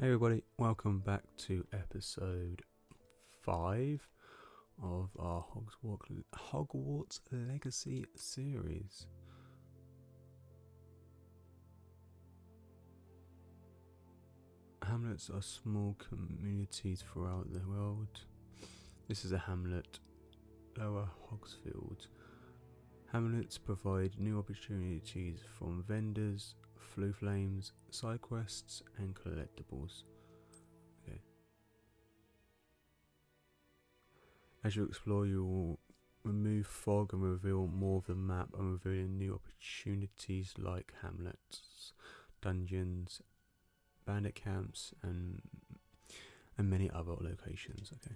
Hey everybody, welcome back to episode 5 of our Hogwarts Legacy series. Hamlets are small communities throughout the world. This is a hamlet, Lowerhogs. Hamlets provide new opportunities from vendors, flu flames, side quests, and collectibles. Okay. As you explore, you will remove fog and reveal more of the map, and revealing new opportunities like hamlets, dungeons, bandit camps, and many other locations. Okay.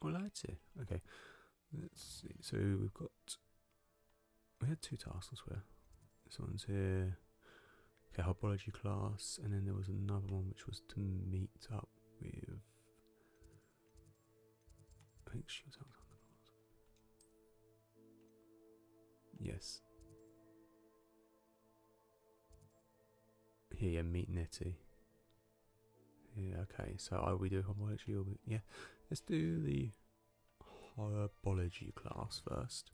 Well, that's it. Okay. Let's see. So we had 2 tasks where this one's here. Okay, Herbology class, and then there was another one which was to meet up with. I think she was out. Yes. Here, meet Netty. Yeah, okay, so we do Herbology or yeah. Let's do the Herbology class first.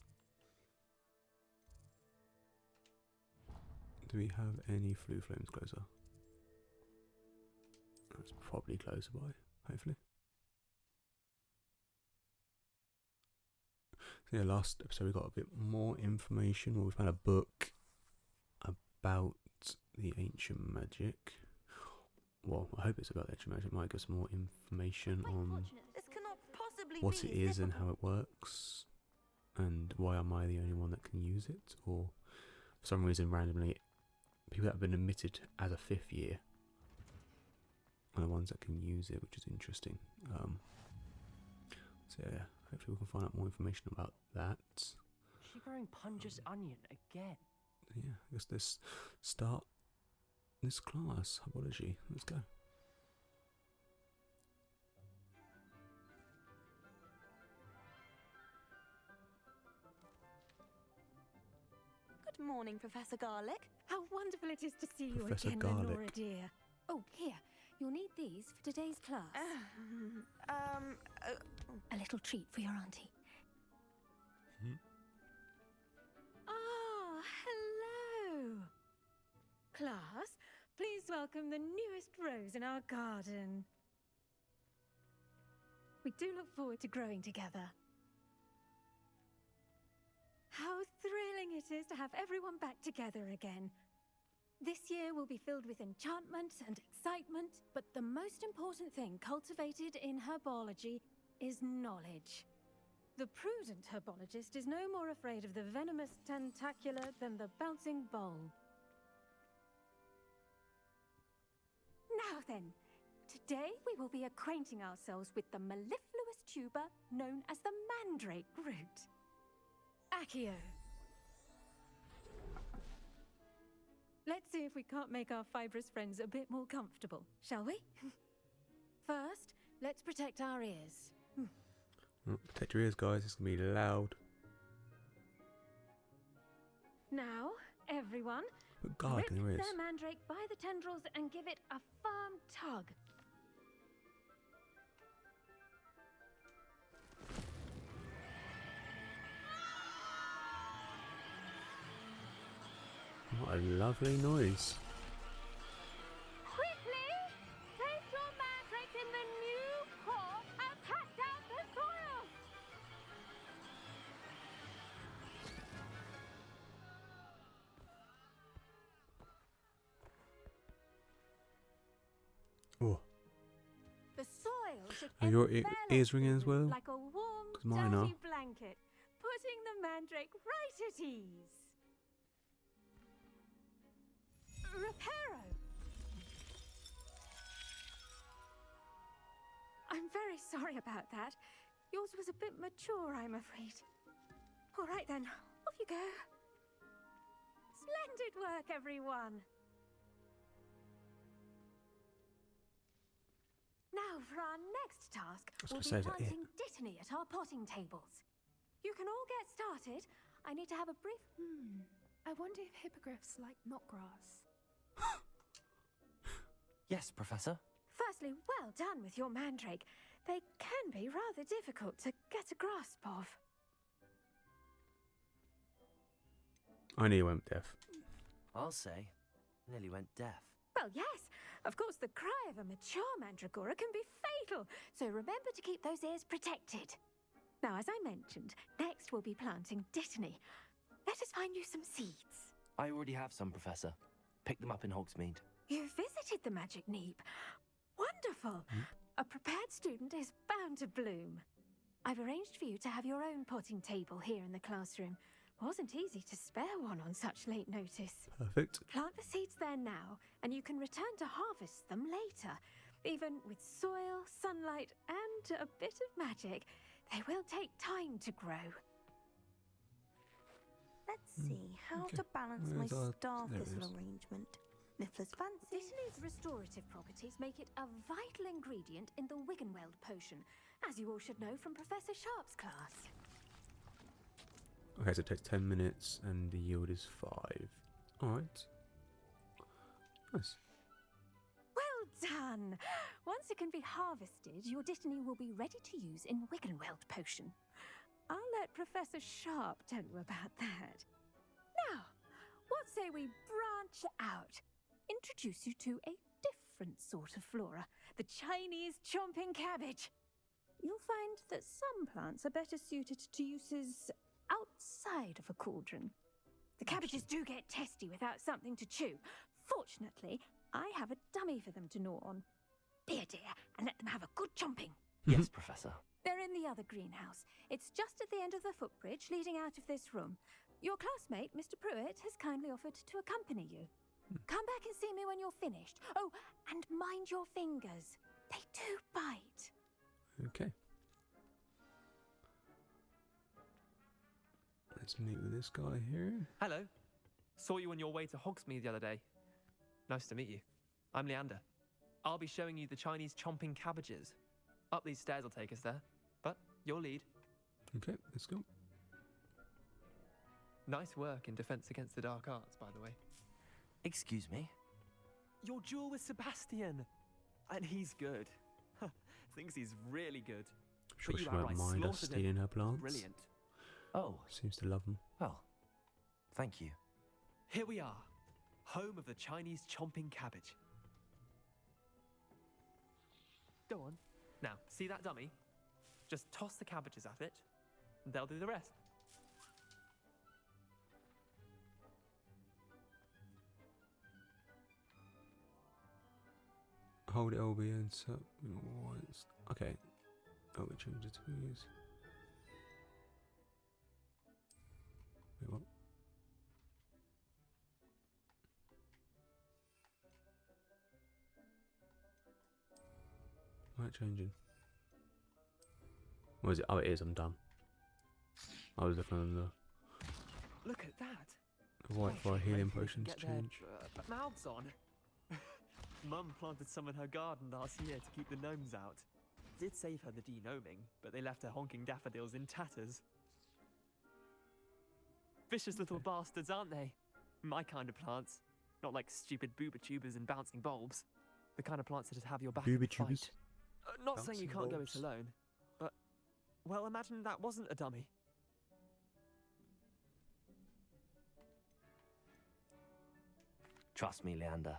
Do we have any flu flames closer? That's probably closer by, hopefully. So yeah, last episode we got a bit more information. Well, we found a book about the ancient magic. Well, I hope it's about the ancient magic. It might give us more information on what it is and how it works, and why am I the only one that can use it, or for some reason randomly people that have been admitted as a 5th year are the ones that can use it, which is interesting. So yeah, hopefully we can find out more information about that. She growing Punja's onion again? Yeah, I guess let's start this class, Herbology. Let's go. Good morning, Professor Garlic. How wonderful it is to see Professor you again, Garlic. Lenora dear. Oh, here. You'll need these for today's class. A little treat for your auntie. Ah, hello. Class, please welcome the newest rose in our garden. We do look forward to growing together. How thrilling it is to have everyone back together again. This year will be filled with enchantment and excitement, but the most important thing cultivated in herbology is knowledge. The prudent herbologist is no more afraid of the venomous tentacular than the bouncing bulb. Now then, today we will be acquainting ourselves with the mellifluous tuber known as the mandrake root. Accio. Let's see if we can't make our fibrous friends a bit more comfortable, shall we? First, let's protect our ears. Protect your ears, guys. It's going to be loud. Now, everyone, Put garlic in your ears. grip the mandrake by the tendrils and give it a firm tug. What a lovely noise. Quickly! Place your mandrake in the new core and cut down the soil! Oh, The soil should Are your envelop ears ringing as you well? like a warm, 'Cause mine are. dirty blanket, putting the mandrake right at ease. Reparo! I'm very sorry about that. Yours was a bit mature, I'm afraid. All right then, off you go. Splendid work, everyone. Now for our next task, was we'll gonna be say, is that it? planting Dittany at our potting tables. You can all get started. I need to have a brief... I wonder if hippogriffs like knotgrass. Yes, Professor. Firstly, well done with your mandrake. They can be rather difficult to get a grasp of. I nearly went deaf. I'll say. Nearly went deaf. Well, yes. Of course, the cry of a mature mandragora can be fatal, so remember to keep those ears protected. Now, as I mentioned, next we'll be planting dittany. Let us find you some seeds. I already have some, Professor. Picked them up in Hogsmeade. You visited the Magic Neep. Wonderful. A prepared student is bound to bloom. I've arranged for you to have your own potting table here in the classroom. Wasn't easy to spare one on such late notice. Perfect. Plant the seeds there now, and you can return to harvest them later. Even with soil, sunlight, and a bit of magic, they will take time to grow. Let's see how okay. to balance Where's my our- star there it thistle is. arrangement. Niffler's fancy. Dittany's restorative properties make it a vital ingredient in the Wiggenweld potion, as you all should know from Professor Sharp's class. Okay, so it takes 10 minutes and the yield is 5. Alright. Nice. Well done! Once it can be harvested, your dittany will be ready to use in Wiggenweld potion. I'll let Professor Sharp tell you about that. Now, what say we branch out? Introduce you to a different sort of flora, the Chinese chomping cabbage. You'll find that some plants are better suited to uses outside of a cauldron. The cabbages do get testy without something to chew. Fortunately, I have a dummy for them to gnaw on. Be a dear and let them have a good chomping. Yes, Professor. They're in the other greenhouse. It's just at the end of the footbridge leading out of this room. Your classmate, Mr. Pruitt, has kindly offered to accompany you. Come back and see me when you're finished. Oh, and mind your fingers. They do bite. Okay. Let's meet with this guy here. Hello. Saw you on your way to Hogsmeade the other day. Nice to meet you. I'm Leander. I'll be showing you the Chinese chomping cabbages. Up these stairs will take us there, but your lead. Okay, let's go. Nice work in Defense Against the Dark Arts, by the way. Excuse me? Your duel with Sebastian! And he's good. Thinks he's really good. Sure But she you won't outright mind us slaughtered stealing him. her plants. Brilliant. Oh, Seems to love them. well, thank you. Here we are, home of the Chinese chomping cabbage. Go on. Now, see that dummy? Just toss the cabbages at it, and they'll do the rest. Hold LB and sub. Okay. Oh, we changed it to use. Wait, what? Why it changing? What is it? Oh, it is. I'm done. I was looking on the Look at that. white Gosh, fire I'm healing hoping they can potions get their, change. mouths on. Mum planted some in her garden last year to keep the gnomes out. Did save her the de-gnoming, but they left her honking daffodils in tatters. Vicious little bastards, aren't they? My kind of plants. Not like stupid booba tubers and bouncing bulbs. The kind of plants that just have your back in Booba the tubers? fight. Not saying you Bouncing can't go bulbs? it alone, but... Well, imagine that wasn't a dummy. Trust me, Leander.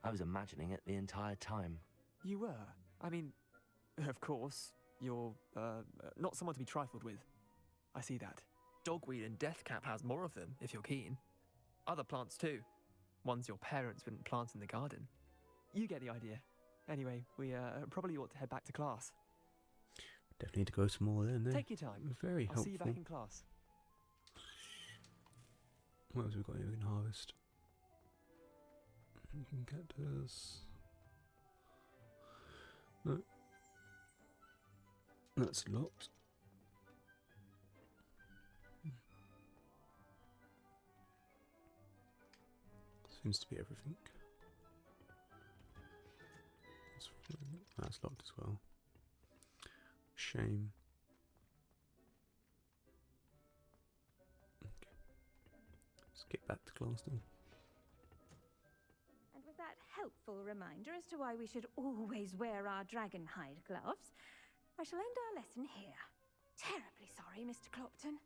I was imagining it the entire time. You were? I mean, of course, you're, not someone to be trifled with. I see that. Dogweed and Deathcap has more of them, if you're keen. Other plants too. Ones your parents wouldn't plant in the garden. You get the idea. Anyway, we, probably ought to head back to class. Definitely need to go some more then. Take your time. Very I'll helpful. see you back in class. What else we got here we can harvest? We can get this. No. That's locked. Seems to be everything. That's locked as well. Shame. Okay. Let's get back to class then. And with that helpful reminder as to why we should always wear our dragon hide gloves, I shall end our lesson here. Terribly sorry, Mr. Clopton.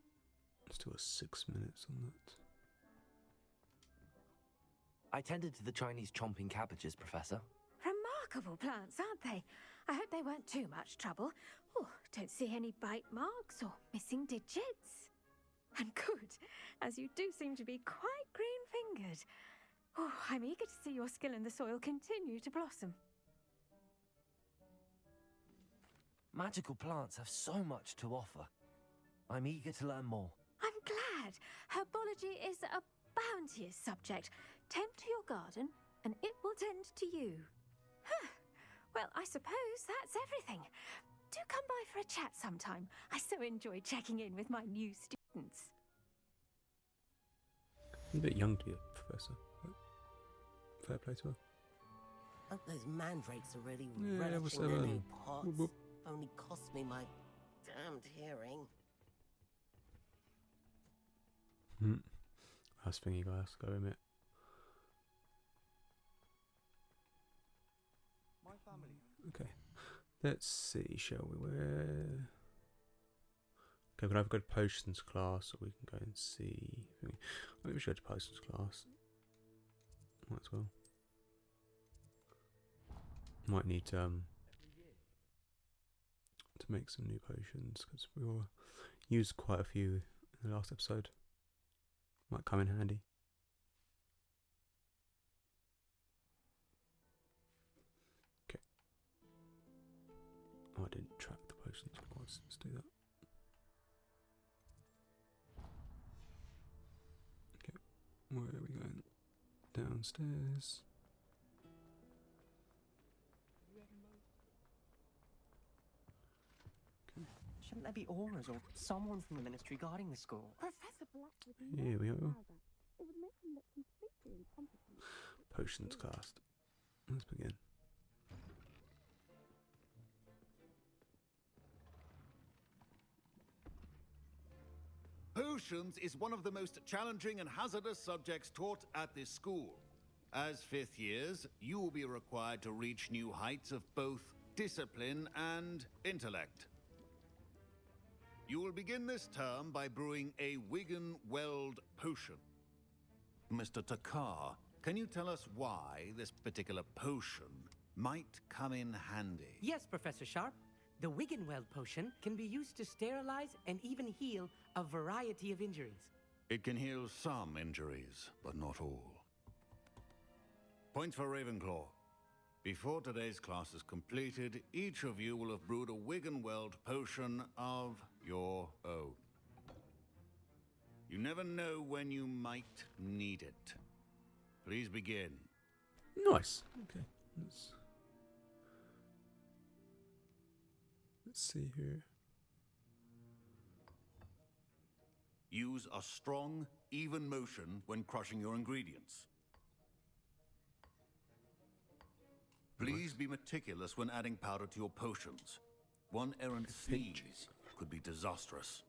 Still 6 minutes on that. I tended to the Chinese chomping cabbages, Professor. Remarkable plants, aren't they? I hope they weren't too much trouble. Oh, don't see any bite marks or missing digits. And good, as you do seem to be quite green-fingered. Oh, I'm eager to see your skill in the soil continue to blossom. Magical plants have so much to offer. I'm eager to learn more. I'm glad. Herbology is a bounteous subject. Tend to your garden, and it will tend to you. Huh. Well, I suppose that's everything. Do come by for a chat sometime. I so enjoy checking in with my new students. You're a bit young to you, Professor. But fair play to her. Hope those mandrakes are really Yeah, what's relishing their that, new pots. whoop, whoop. Only cost me my damned hearing. That's thingy glass, go in it. My family. Okay. Let's see, shall we? Where? Okay, we'll either go to potions class or we can go and see. Maybe we should go to potions class. Might as well. Might need to make some new potions because we all used quite a few in the last episode. Might come in handy. Okay. Oh, I didn't track the potions. Let's do that. Okay. Where are we going? Downstairs. Shouldn't there be auras or someone from the ministry guarding the school? Professor Black would Here we go. It would make him look completely incompetent. Potions cast. Let's begin. Potions is one of the most challenging and hazardous subjects taught at this school. As fifth years, you will be required to reach new heights of both discipline and intellect. You will begin this term by brewing a Wigan-Weld potion. Mr. Takar, can you tell us why this particular potion might come in handy? Yes, Professor Sharp. The Wiggenweld potion can be used to sterilize and even heal a variety of injuries. It can heal some injuries, but not all. Points for Ravenclaw. Before today's class is completed, each of you will have brewed a Wiggenweld potion of your own. You never know when you might need it. Please begin. Nice. Okay. Let's see here. Use a strong, even motion when crushing your ingredients. Please be meticulous when adding powder to your potions. One errant sneeze could be disastrous.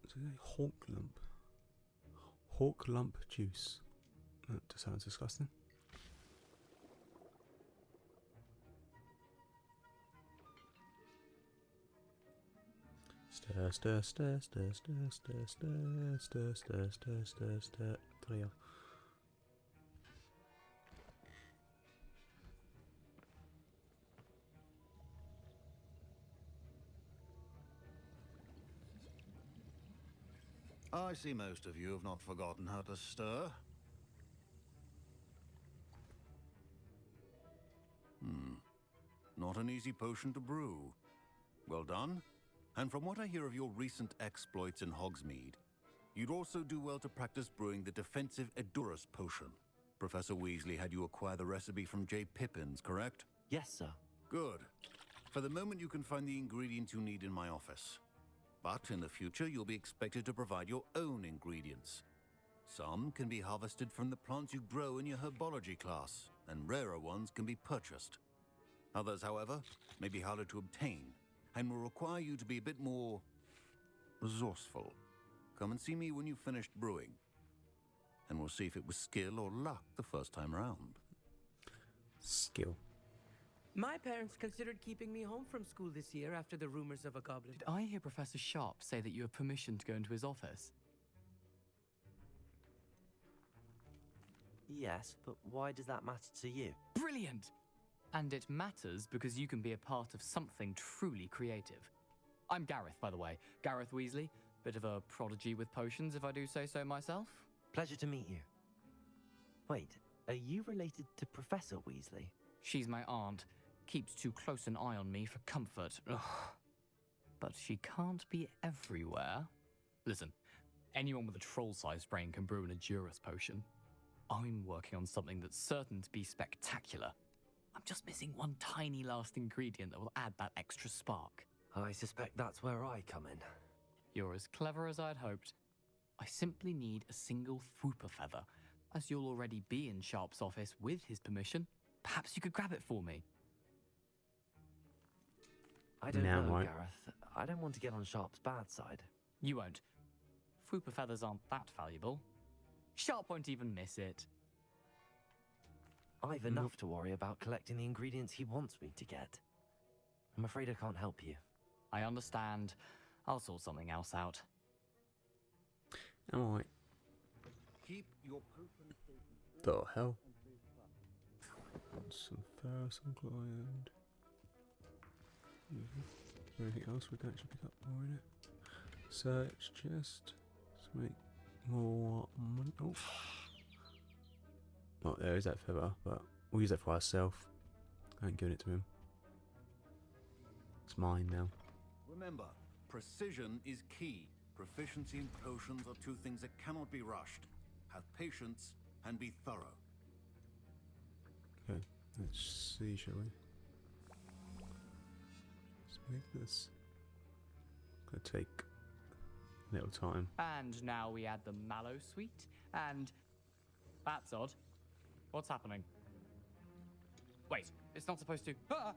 Is it a hawk lump? Hawk lump juice. That just sounds disgusting. Stir, stir, stir, stir, stir, stir, stir, stir, stir, stir, stir, stir. Trio. I see most of you have not forgotten how to stir. Not an easy potion to brew. Well done. And from what I hear of your recent exploits in Hogsmeade, you'd also do well to practice brewing the defensive Edurus potion. Professor Weasley had you acquire the recipe from J. Pippins, correct? Yes, sir. Good. For the moment, you can find the ingredients you need in my office. But in the future, you'll be expected to provide your own ingredients. Some can be harvested from the plants you grow in your herbology class, and rarer ones can be purchased. Others, however, may be harder to obtain, and will require you to be a bit more resourceful. come and see me when you've finished brewing. And we'll see if it was skill or luck the first time round. Skill. My parents considered keeping me home from school this year after the rumors of a goblin. Did I hear Professor Sharp say that you have permission to go into his office? Yes, but why does that matter to you? Brilliant! And it matters because you can be a part of something truly creative. I'm Gareth, by the way. Gareth Weasley. Bit of a prodigy with potions, if I do say so myself. Pleasure to meet you. Wait, are you related to Professor Weasley? She's my aunt. Keeps too close an eye on me for comfort. Ugh. But she can't be everywhere. Listen, anyone with a troll-sized brain can brew an Edurus potion. I'm working on something that's certain to be spectacular. I'm just missing one tiny last ingredient that will add that extra spark. I suspect that's where I come in. You're as clever as I'd hoped. I simply need a single Fwooper feather. As you'll already be in Sharp's office with his permission, perhaps you could grab it for me. I don't Now know, what? Gareth. I don't want to get on Sharp's bad side. You won't. Fwooper feathers aren't that valuable. Sharp won't even miss it. I've enough to worry about collecting the ingredients he wants me to get. I'm afraid I can't help you. I understand. I'll sort something else out. Alright. Keep your potion stations The hell? Some ferrous and gland. Is there anything else we can actually pick up more in it? Search chest. Let's make more money. Oh. Oh, there is that feather, but we'll use that for ourselves. I ain't giving it to him. It's mine now. Remember, precision is key. Proficiency in potions are two things that cannot be rushed. Have patience and be thorough. Okay, let's see, shall we? Let's make this. It's gonna take a little time. And now we add the mallow sweet, and... That's odd. What's happening? Wait, it's not supposed to... Ah!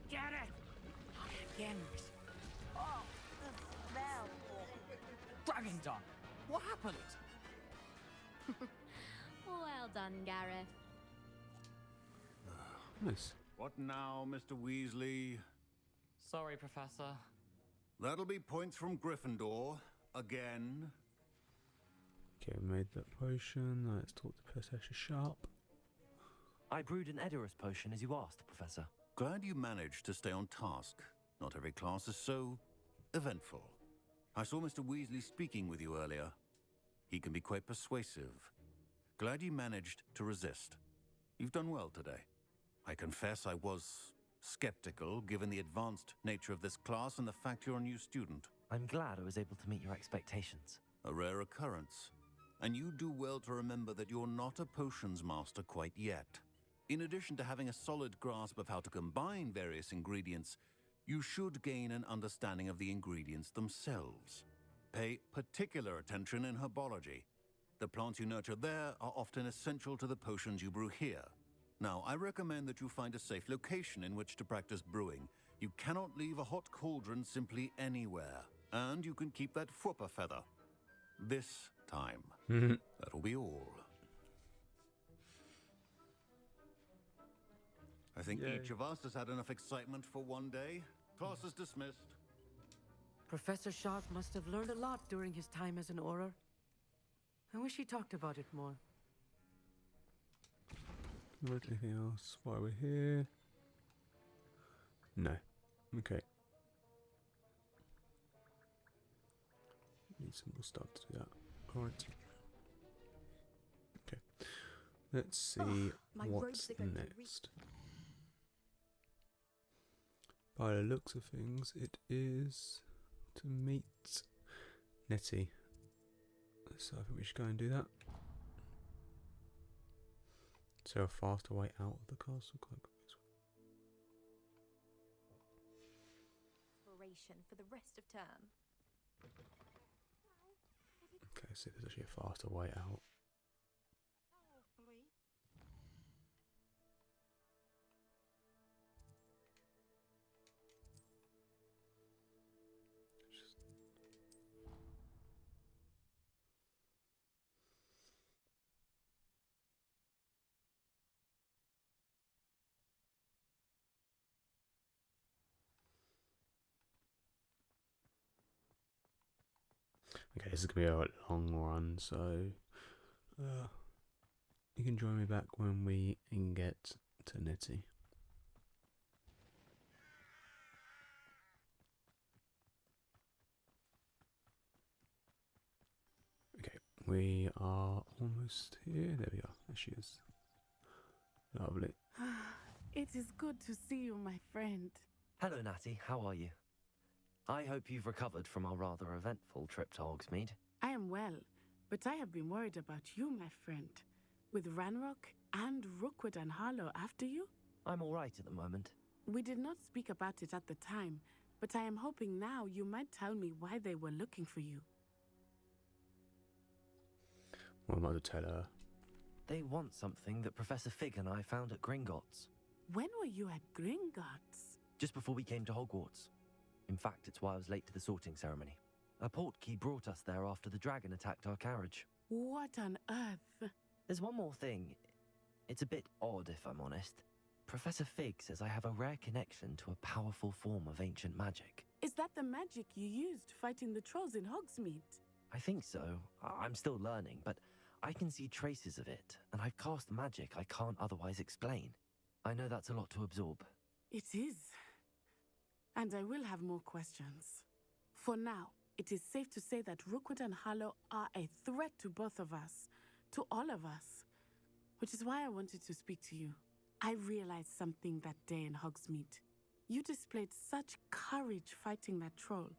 Get it! Again. Oh, the smell. Dragon Dung! What happened? Well done, Gareth. Nice. What now, Mr. Weasley? Sorry, Professor. That'll be points from Gryffindor. Again. Okay, we made that potion. Now let's talk to Professor Sharp. I brewed an Edurus potion as you asked, Professor. Glad you managed to stay on task. Not every class is so eventful. I saw Mr. Weasley speaking with you earlier. He can be quite persuasive. Glad you managed to resist. You've done well today. I confess I was skeptical, given the advanced nature of this class and the fact you're a new student. I'm glad I was able to meet your expectations. A rare occurrence. And you do well to remember that you're not a potions master quite yet. In addition to having a solid grasp of how to combine various ingredients, you should gain an understanding of the ingredients themselves. Pay particular attention in herbology. The plants you nurture there are often essential to the potions you brew here. Now, I recommend that you find a safe location in which to practice brewing. You cannot leave a hot cauldron simply anywhere. And you can keep that Fwooper feather. This time. That'll be all. I think each of us has had enough excitement for one day. Class is dismissed. Professor Sharp must have learned a lot during his time as an Auror. I wish he talked about it more. Anything else while we're here? No. Okay. Need some more stuff to do that. Alright. Okay. Let's see what's next. By the looks of things, it is to meet Netty. So I think we should go and do that. So a faster way out of the castle. Preparation for the rest of term. Okay, so there's actually a faster way out. Okay, this is gonna be a long run, so you can join me back when we get to Netty. Okay, we are almost here. There we are. There she is. Lovely. It is good to see you, my friend. Hello, Natty. How are you? I hope you've recovered from our rather eventful trip to Hogsmeade. I am well, but I have been worried about you, my friend. With Ranrock and Rookwood and Harlow after you? I'm all right at the moment. We did not speak about it at the time, but I am hoping now you might tell me why they were looking for you. What am I to tell her? They want something that Professor Fig and I found at Gringotts. When were you at Gringotts? Just before we came to Hogwarts. In fact, it's why I was late to the sorting ceremony. A portkey brought us there after the dragon attacked our carriage. What on earth? There's one more thing. It's a bit odd, if I'm honest. Professor Fig says I have a rare connection to a powerful form of ancient magic. Is that the magic you used fighting the trolls in Hogsmeade? I think so. I'm still learning, but I can see traces of it, and I've cast magic I can't otherwise explain. I know that's a lot to absorb. It is. And I will have more questions. For now, it is safe to say that Rookwood and Harlow are a threat to both of us, to all of us, which is why I wanted to speak to you. I realized something that day in Hogsmeade. You displayed such courage fighting that troll,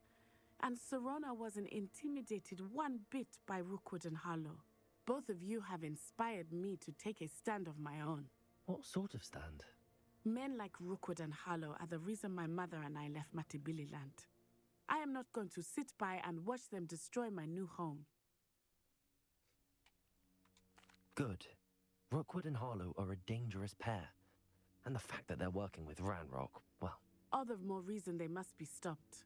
and Serona wasn't intimidated one bit by Rookwood and Harlow. Both of you have inspired me to take a stand of my own. What sort of stand? Men like Rookwood and Harlow are the reason my mother and I left Matabeleland. I am not going to sit by and watch them destroy my new home. Good. Rookwood and Harlow are a dangerous pair. And the fact that they're working with Ranrock, well... All the more reason they must be stopped.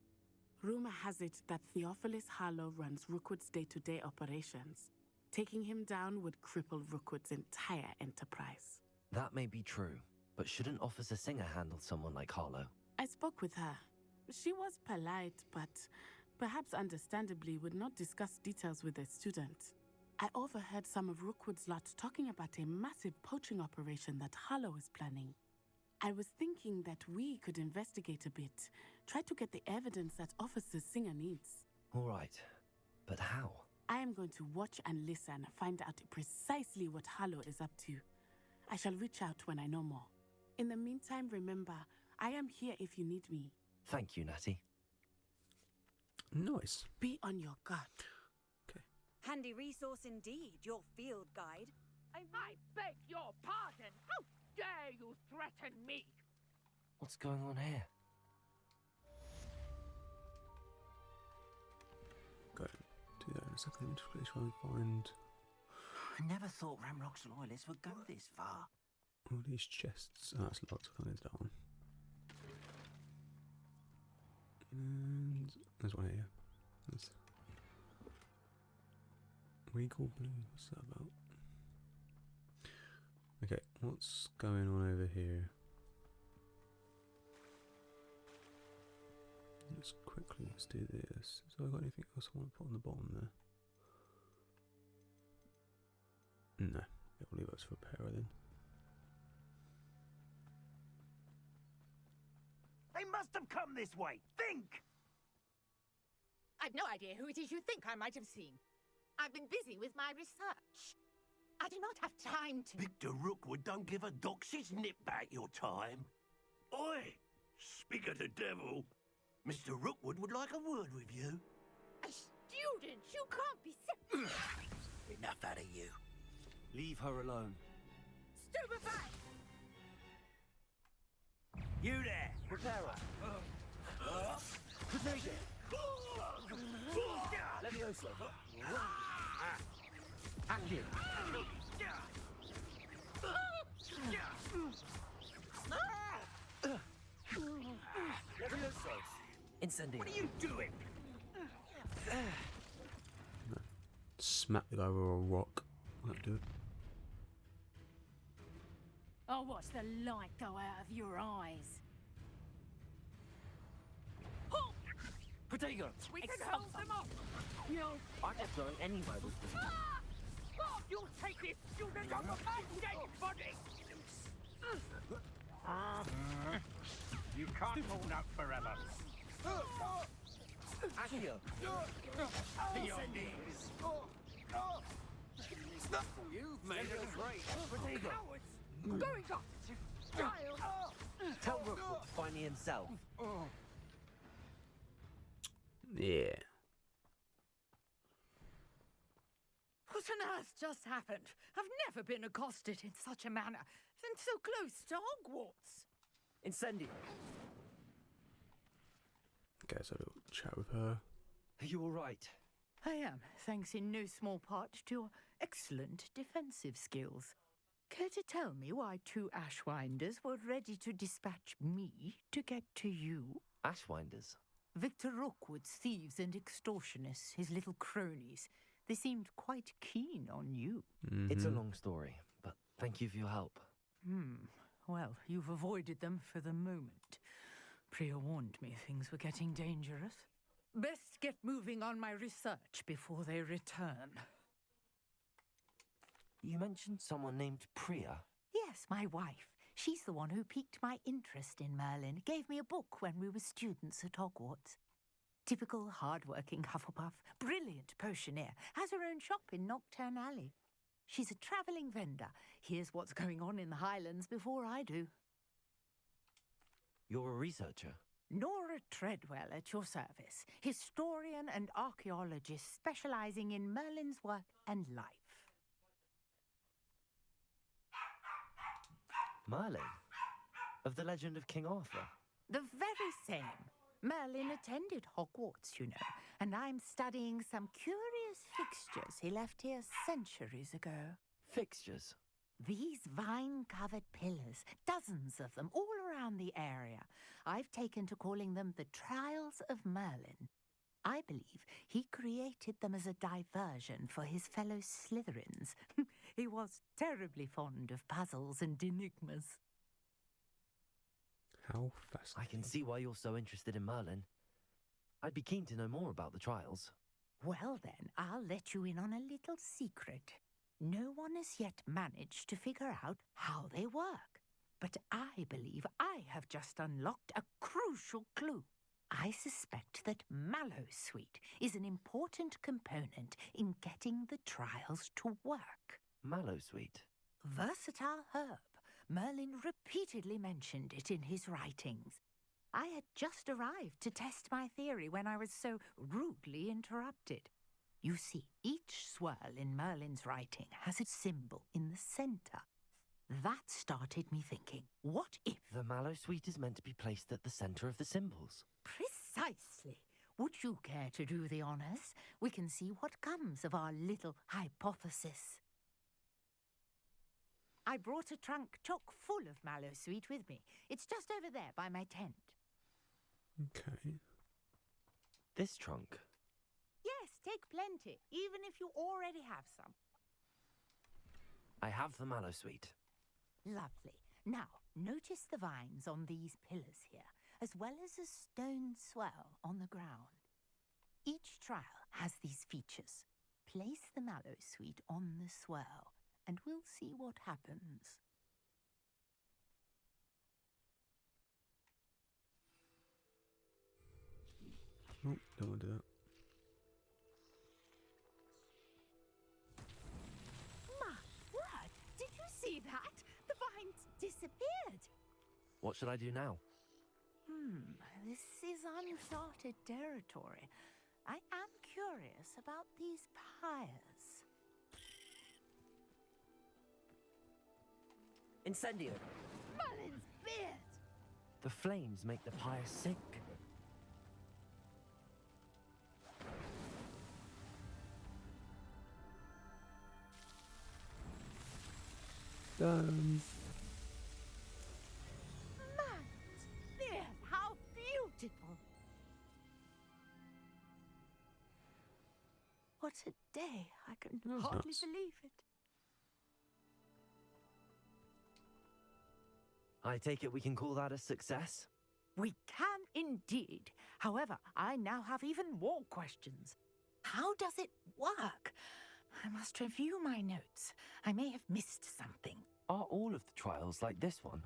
Rumor has it that Theophilus Harlow runs Rookwood's day-to-day operations. Taking him down would cripple Rookwood's entire enterprise. That may be true, but shouldn't Officer Singer handle someone like Harlow? I spoke with her. She was polite, but perhaps understandably would not discuss details with a student. I overheard some of Rookwood's lot talking about a massive poaching operation that Harlow is planning. I was thinking that we could investigate a bit, try to get the evidence that Officer Singer needs. All right, but how? I am going to watch and listen, find out precisely what Harlow is up to. I shall reach out when I know more. In the meantime, remember, I am here if you need me. Thank you, Natty. Nice. Be on your guard. Okay. Handy resource indeed, your field guide. I beg your pardon. How dare you threaten me? What's going on here? Go do that in a second. Please try and find I never thought Ranrock's loyalists would go this far. all these chests. Oh, that's locked. I can't enter that one. And there's one here. There's Regal Blue. What's that about? Okay, what's going on over here? Let's do this. So I got anything else I want to put on the bottom there? No, yeah, we'll leave those for repair then. They must have come this way. Think! I've no idea who it is you think I might have seen. I've been busy with my research. I do not have time to... Victor Rookwood don't give a doxy's nip back your time. Oi! Speak of the devil. Mr. Rookwood would like a word with you. A student? You can't be sick. Enough out of you. Leave her alone. Stupefied! You there! Prepare her. Levioso. Active. Levioso. Incendio. What are you doing? Smack the guy with a rock. That'll do it. I'll watch the light go out of your eyes. Protego! We can hold them off! I can throw anywhere with them. You'll take this student on my dead body! You can't hold out forever. Accio! To your knees. You've made it a break. Protego! Going off! Child! Tell Rookwood to find me himself. Yeah. What on earth just happened? I've never been accosted in such a manner, and so close to Hogwarts. Incendio! Guess a little chat with her. Are you alright? I am, thanks in no small part to your excellent defensive skills. Care to tell me why 2 Ashwinders were ready to dispatch me to get to you? Ashwinders? Victor Rookwood's thieves and extortionists, his little cronies. They seemed quite keen on you. It's a long story, but thank you for your help. Well, you've avoided them for the moment. Priya warned me things were getting dangerous. Best get moving on my research before they return. You mentioned someone named Priya. Yes, my wife. She's the one who piqued my interest in Merlin, gave me a book when we were students at Hogwarts. Typical hard-working Hufflepuff, brilliant potioneer, has her own shop in Nocturne Alley. She's a travelling vendor, hears what's going on in the Highlands before I do. You're a researcher? Nora Treadwell at your service, historian and archaeologist specialising in Merlin's work and life. Merlin? Of the legend of King Arthur? The very same. Merlin attended Hogwarts, you know, and I'm studying some curious fixtures he left here centuries ago. Fixtures? These vine-covered pillars, dozens of them, all around the area. I've taken to calling them the Trials of Merlin. I believe he created them as a diversion for his fellow Slytherins. He was terribly fond of puzzles and enigmas. How fascinating. I can see why you're so interested in Merlin. I'd be keen to know more about the trials. Well then, I'll let you in on a little secret. No one has yet managed to figure out how they work. But I believe I have just unlocked a crucial clue. I suspect that Mallowsweet is an important component in getting the trials to work. Mallowsweet? Versatile herb. Merlin repeatedly mentioned it in his writings. I had just arrived to test my theory when I was so rudely interrupted. You see, each swirl in Merlin's writing has a symbol in the centre. That started me thinking, what if... The Mallowsweet is meant to be placed at the centre of the symbols. Precisely. Would you care to do the honours? We can see what comes of our little hypothesis. I brought a trunk chock full of Mallowsweet with me. It's just over there by my tent. Okay. This trunk? Yes, take plenty, even if you already have some. I have the Mallowsweet. Lovely. Now, notice the vines on these pillars here, as well as a stone swell on the ground. Each trial has these features. Place the Mallowsweet on the swell, and we'll see what happens. Oh, don't want to do that. My word! Did you see that? The vines disappeared. What should I do now? This is uncharted territory. I am curious about these pyres. Incendio! Merlin's beard! The flames make the pyre sink. Done. Merlin's beard! How beautiful! What a day! I can hardly nuts. believe it. I take it we can call that a success? We can indeed. However, I now have even more questions. How does it work? I must review my notes. I may have missed something. Are all of the trials like this one?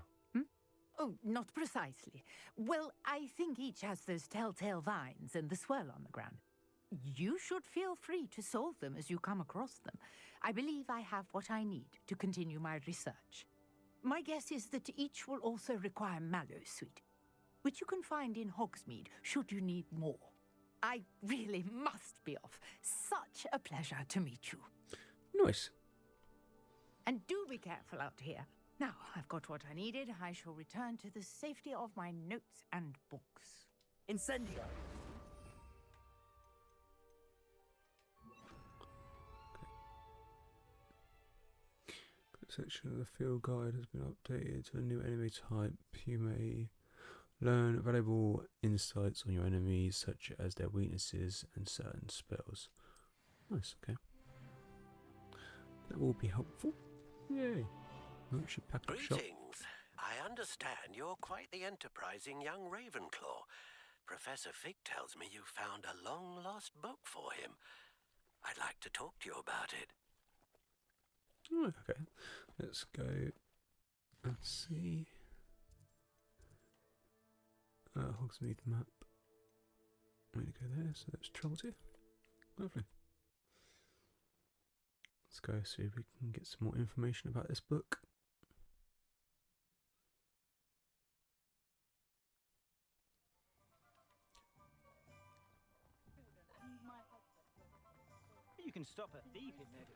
Oh, not precisely. Well, I think each has those telltale vines and the swirl on the ground. You should feel free to solve them as you come across them. I believe I have what I need to continue my research. My guess is that each will also require mallow sweet, which you can find in Hogsmeade should you need more. I really must be off. Such a pleasure to meet you. Nice. And do be careful out here. Now I've got what I needed. I shall return to the safety of my notes and books. Incendio. Section of the field guide has been updated to a new enemy type. You may learn valuable insights on your enemies, such as their weaknesses and certain spells. Nice, okay. That will be helpful. Yay. Oh, we should pack up shop. Greetings. I understand you're quite the enterprising young Ravenclaw. Professor Fig tells me you found a long-lost book for him. I'd like to talk to you about it. Oh, okay, let's go and see. Hogsmeade map. I'm going to go there, so that's Trolls here. Lovely. Let's go see if we can get some more information about this book. You can stop a thief in there.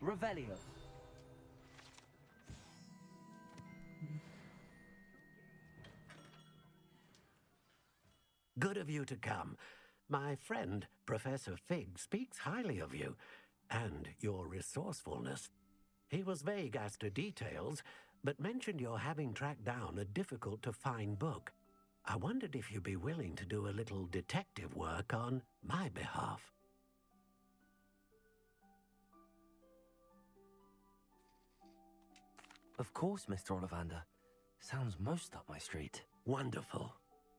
Revelio. Good of you to come. My friend, Professor Fig, speaks highly of you and your resourcefulness. He was vague as to details, but mentioned your having tracked down a difficult-to-find book. I wondered if you'd be willing to do a little detective work on my behalf. Of course, Mr. Ollivander. Sounds most up my street. Wonderful.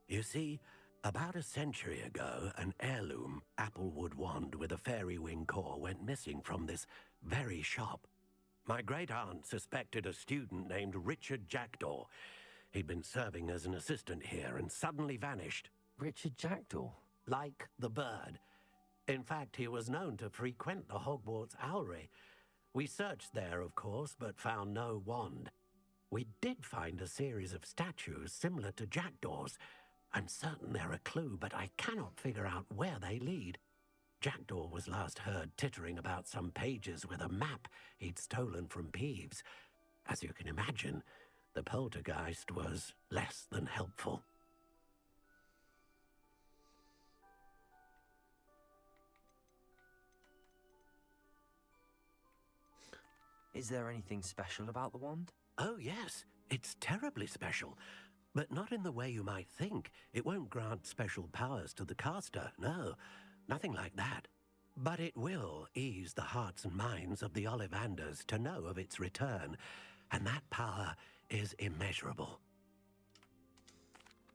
You see, about a century ago, an heirloom applewood wand with a fairy wing core went missing from this very shop. My great-aunt suspected a student named Richard Jackdaw. He'd been serving as an assistant here and suddenly vanished. Richard Jackdaw? Like the bird. In fact, he was known to frequent the Hogwarts Owlery. We searched there, of course, but found no wand. We did find a series of statues similar to Jackdaw's. I'm certain they're a clue, but I cannot figure out where they lead. Jackdaw was last heard tittering about some pages with a map he'd stolen from Peeves. As you can imagine, the poltergeist was less than helpful. Is there anything special about the wand? Oh, yes. It's terribly special. But not in the way you might think. It won't grant special powers to the caster, no. Nothing like that. But it will ease the hearts and minds of the Ollivanders to know of its return. And that power is immeasurable.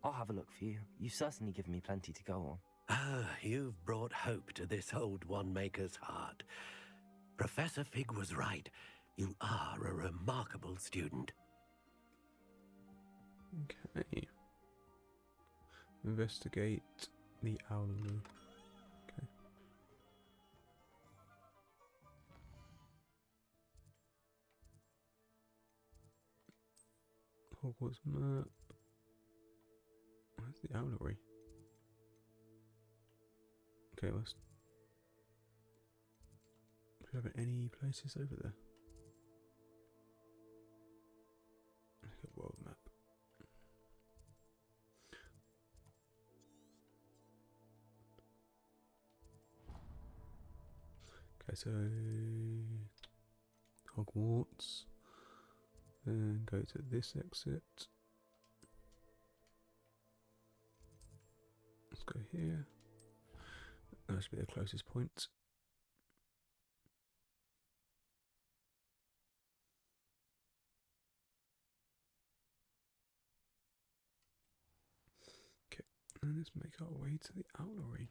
I'll have a look for you. You've certainly given me plenty to go on. Ah, you've brought hope to this old wand-maker's heart. Professor Fig was right. You are a remarkable student. Okay. Investigate the owlery. Okay. Hogwarts map. Where's the owlery? Okay, let's... Do we have any places over there? Look at world map. Okay, so Hogwarts, then go to this exit. Let's go here. That should be the closest point. And let's make our way to the owlery.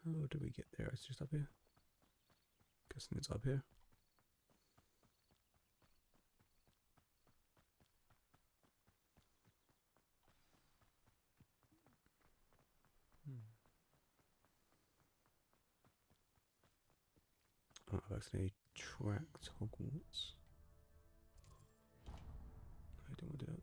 How do we get there? It's just up here. Guessing it's up here. Oh, I've actually tracked Hogwarts. I don't want to do that.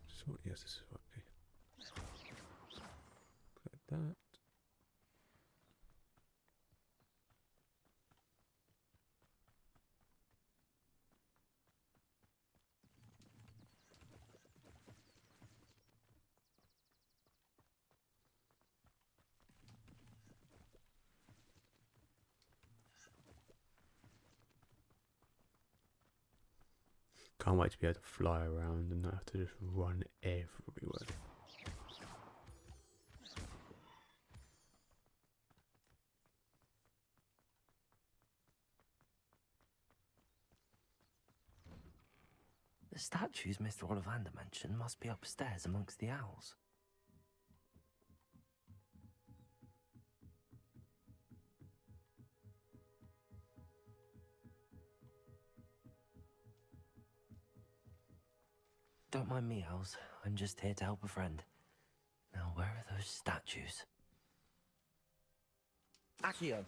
So, yes, this is okay. Like that. Can't wait to be able to fly around and not have to just run everywhere. The statues Mr. Ollivander mentioned must be upstairs amongst the owls. Don't mind me, owls. I'm just here to help a friend. Now, where are those statues? Accio!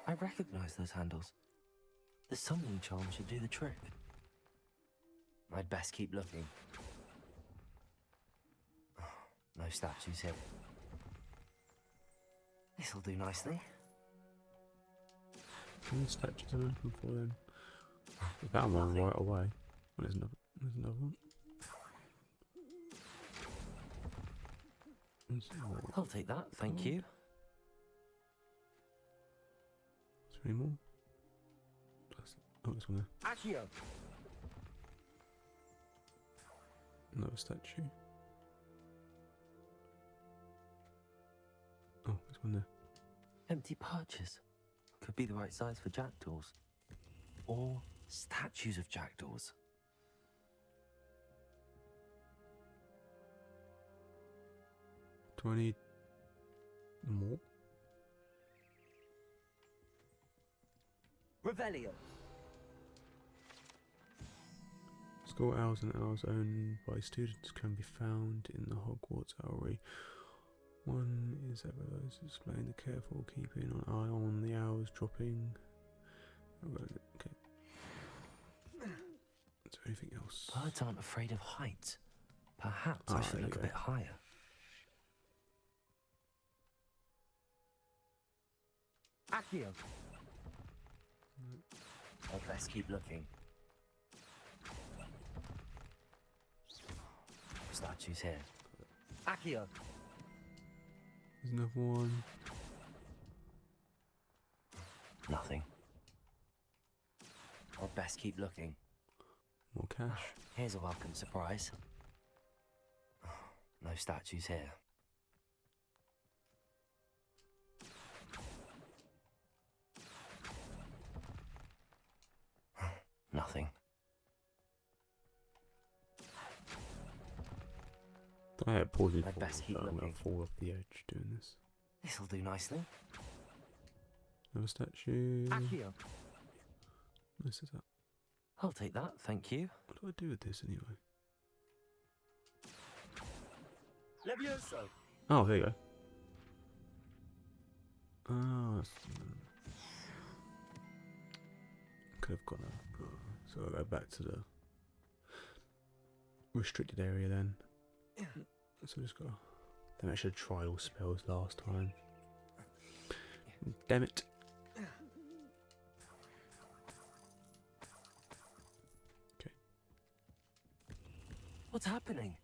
I recognize those handles. The summoning charm should do the trick. I'd best keep looking. No statues here. This'll do nicely. How many statues am I looking for then? We found one right away. Well, there's another one. I'll take that, thank you. Is there any more? Oh, there's one there. Accio! Another statue. Oh, there's one there. Empty perches. Could be the right size for jackdaws. Or statues of jackdaws. Do I need more? Revelio. School owls and owls owned by students can be found in the Hogwarts Owlery. One is ever those displaying the careful keeping an eye on the owls dropping. Okay. Is there anything else? Birds aren't afraid of heights. Perhaps I should look a bit higher. Accio. I'd best keep looking. Statues here. Accio. There's another one. Nothing. I'd best keep looking. More cash. Here's a welcome surprise. No statues here. Nothing. I had paused I'd best keep I'm looking. gonna fall off the edge doing this. This'll do nicely. Another statue. Accio. This is that. I'll take that, thank you. What do I do with this anyway? Levioso. Oh, there you go. Oh, could have gone up. So I'll go back to the restricted area then. So just go. Then I should try all spells last time. Damn it. Okay. What's happening?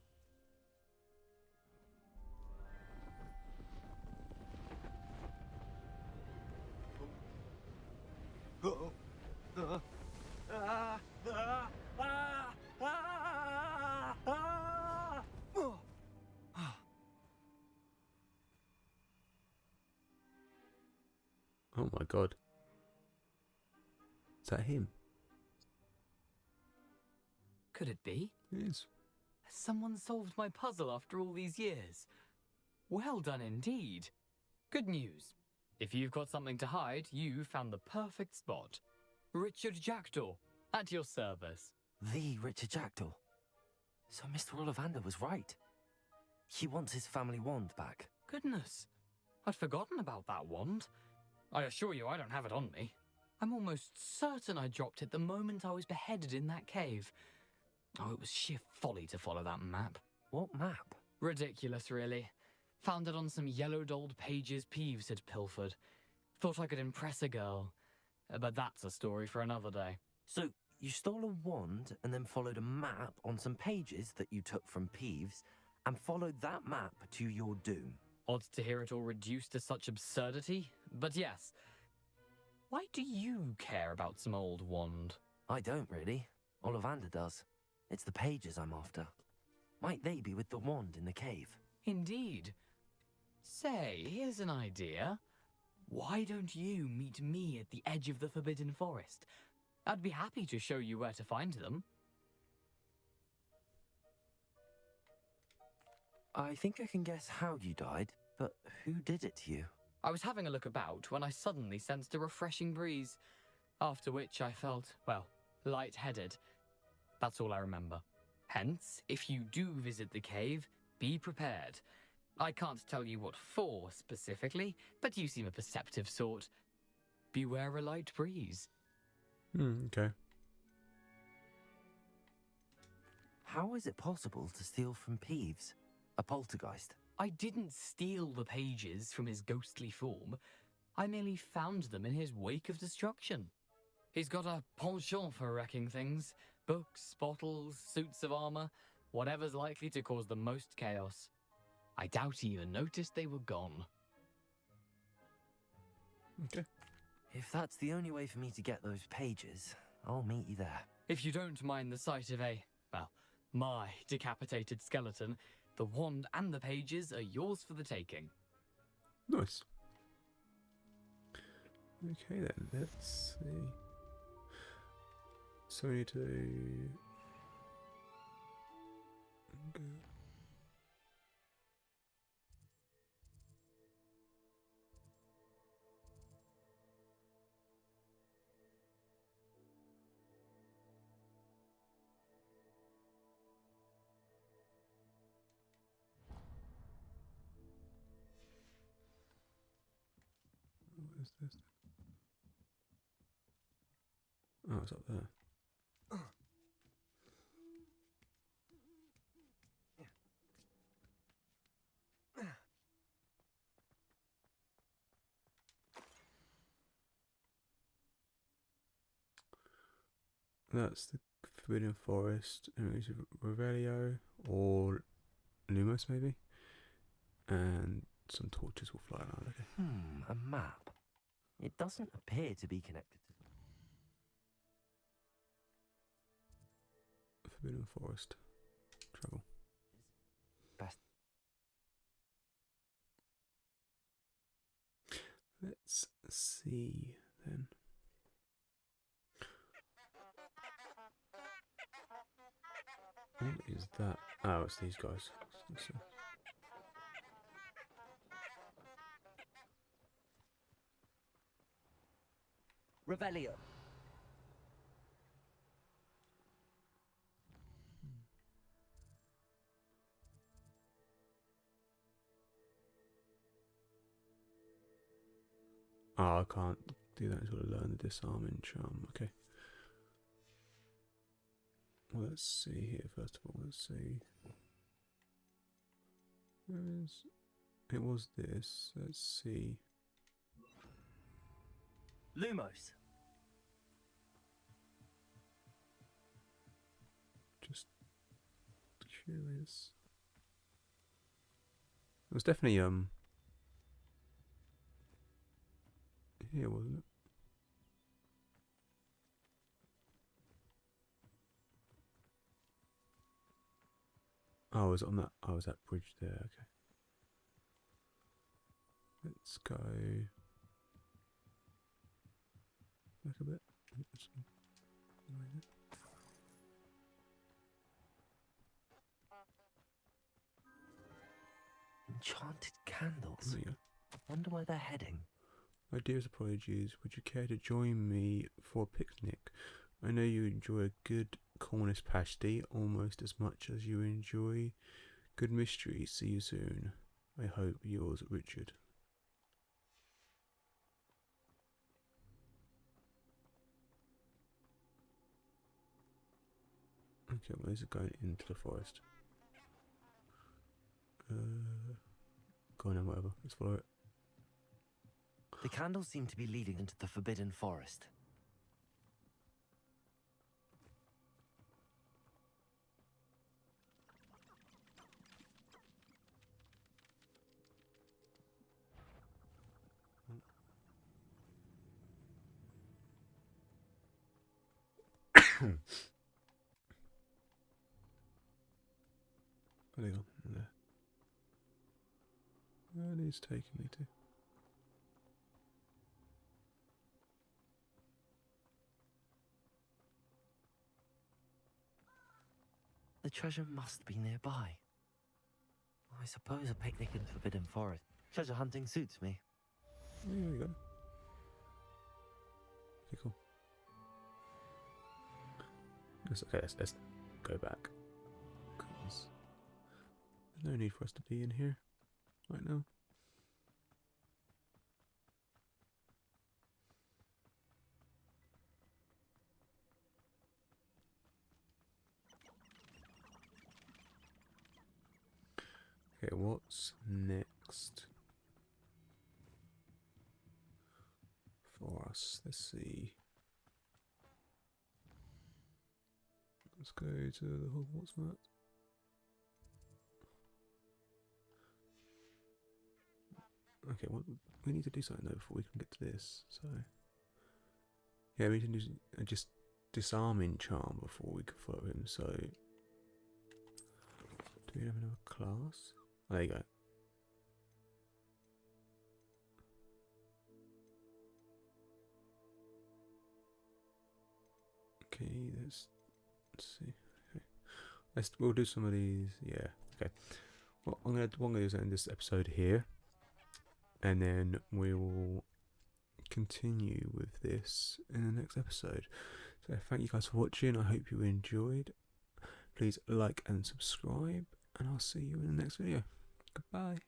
Oh my god. Is that him? Could it be? It is. Has someone solved my puzzle after all these years? Well done indeed. Good news. If you've got something to hide, you found the perfect spot. Richard Jackdaw, at your service. The Richard Jackdaw. So Mr. Ollivander was right. He wants his family wand back. Goodness, I'd forgotten about that wand. I assure you I don't have it on me. I'm almost certain I dropped it the moment I was beheaded in that cave. Oh, it was sheer folly to follow that map. What map? Ridiculous, really. Found it on some yellowed old pages Peeves had pilfered. Thought I could impress a girl. But that's a story for another day. So, you stole a wand and then followed a map on some pages that you took from Peeves and followed that map to your doom. Odd to hear it all reduced to such absurdity, but yes. Why do you care about some old wand? I don't really. Ollivander does. It's the pages I'm after. Might they be with the wand in the cave? Indeed. Say, here's an idea. Why don't you meet me at the edge of the Forbidden Forest? I'd be happy to show you where to find them. I think I can guess how you died, but who did it to you? I was having a look about when I suddenly sensed a refreshing breeze, after which I felt, well, lightheaded. That's all I remember. Hence, if you do visit the cave, be prepared. I can't tell you what for specifically, but you seem a perceptive sort. Beware a light breeze. Okay. How is it possible to steal from Peeves? A poltergeist? I didn't steal the pages from his ghostly form. I merely found them in his wake of destruction. He's got a penchant for wrecking things. Books, bottles, suits of armor, whatever's likely to cause the most chaos. I doubt he even noticed they were gone. Okay. If that's the only way for me to get those pages, I'll meet you there. If you don't mind the sight of my decapitated skeleton, the wand and the pages are yours for the taking. Nice. Okay then, let's see. So we need to... Okay. What is this? Oh, it's up there. That's the Forbidden Forest, Revelio or Lumos maybe, and some torches will fly around. Okay. A map. It doesn't appear to be connected to... Forbidden Forest. Travel. Best. Let's see then. What is that? Oh, it's these guys. Let's see. Revelio. Oh, I can't do that until I learn the disarming charm. Okay. Well, let's see here first of all. Let's see. It was this. Let's see. Lumos. Just curious. It was definitely here, wasn't it? Oh, I was on that. I was that bridge there. Okay. Let's go. back a bit. Enchanted candles. There you go. Wonder where they're heading. My dearest apologies, would you care to join me for a picnic? I know you enjoy a good Cornish pasty almost as much as you enjoy good mystery. See you soon. I hope. Yours, Richard. Okay, well, this is going into the forest. Go on then, whatever. Let's follow it. The candles seem to be leading into the Forbidden Forest. There you go. There. Where are these taking me to? The treasure must be nearby. I suppose a picnic in the Forbidden Forest. Treasure hunting suits me. Yeah, there you go. Okay, cool. Let's go back. 'Cause there's no need for us to be in here right now. Okay, what's next for us? Let's see. Let's go to the Hogwarts map. Okay, well, we need to do something though before we can get to this. So, yeah, we can do just disarming charm before we can follow him. So, do we have another class? Oh, there you go. Okay, let's see. Okay. We'll do some of these. Yeah. Okay. Well, what I'm gonna do is end this episode here, and then we will continue with this in the next episode. So thank you guys for watching. I hope you enjoyed. Please like and subscribe, and I'll see you in the next video. Goodbye.